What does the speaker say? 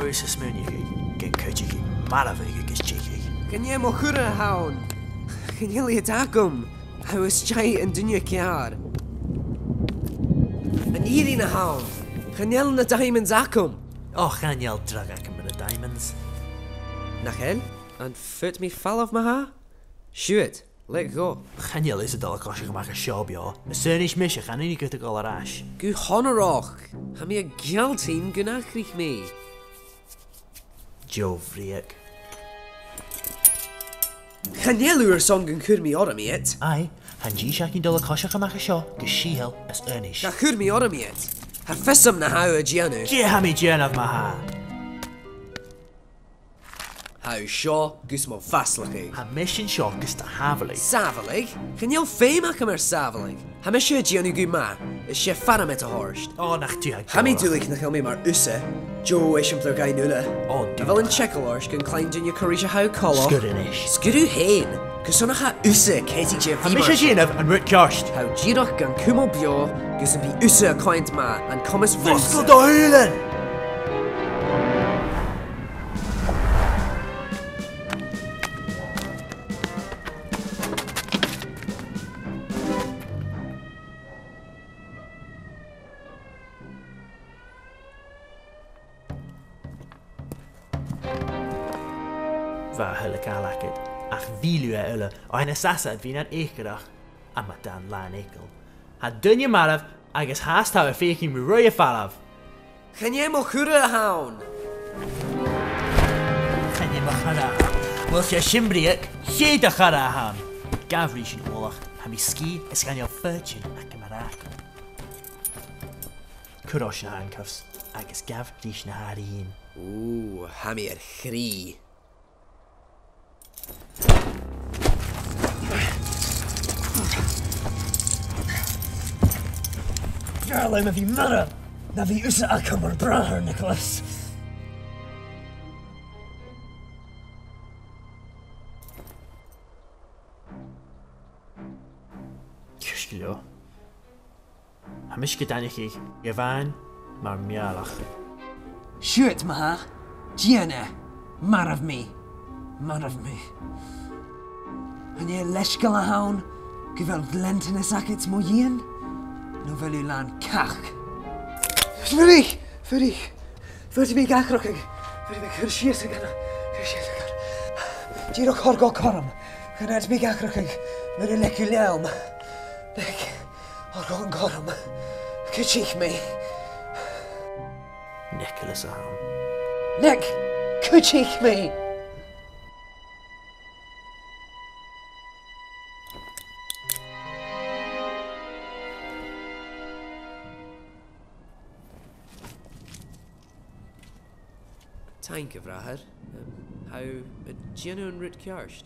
Where's the smoonie? Get coaching, Maravig is cheeky. Can you mo chura hawn? Can you li atacum? I was chai and dunya Fheàrr. An eating a hawn. Can you na diamonds acum? Oh, can you drag acum with the diamonds? Nachel? And foot me fall off my ha? Shoot, let go. Can you listen to the cosy make a shop, yo? A cernish mission, can you get to go rash? Gu honorach. Ha me a gjaltin gunachrich me. Joe Vriek. Can you lure song and cur me ora me it? Aye, and ye shaking dollar cosy make a shop, cause she hell as earnish. Ga cur me ora me it. Ha fessum na how a gianu. Gee, ha me jen of my ha. How shaw, gus mo fastlucky. Ha mission shop is to Havely. Savalig? Can you fame akamer savalig? Ha me sure gianu gu ma. Is she fara met a horst? Oh, nach tu ha. Ha me tulik na me mar usse. Joe isham plur gai nula. Oh, I will in checkalorsh gun klein dunya corisha how color. Skudinish. Skudu hain. Cos ha usse katie je Ha mission jen of and Rick Karst. How giroch gun kumo bio. Gus be usse a client ma and commas Foskel d'Ireland. Eile, ach vilu eile, ein assassin wie net ekerach, and met dan laan ekel. Ha dunje marav, agus haast hou faking me roye falav. Can je mo chura hawn? Can je mo chura hawn? Wil je shimbriek, je de chura hawn. Gavri sin olach, ha mi ski, is gan jou furtje, ak marak. Kurosh na handcuffs, agus gav rish na harien. Oeh, ha mi chri. Jarl, I'm a fi mara. Na fi usa acum o'r bhràthar, Nicholas. Cysglio. Ha mis gydanych chi, gyfan, mar mialach. Shoot, maha. Gianna. Mar of me. Mar of me. En je leshgal a hawn, gyfel glenten is acits mo yin? No fel yw lan cach. Fyrig! Fyrig! Fyrig mi gachrocig. Fyrig mi cyrsies ag yna. Cyrsies ag yna. Giro corgo corum. Gynad mi gachrocig. Myr y lecu leawm. Leg. Orgo yn corum. Cyrchich mi. Nicholas a hawn. Leg. Cyrchich mi. Thank you, bhràthar. How a genuine root Karst.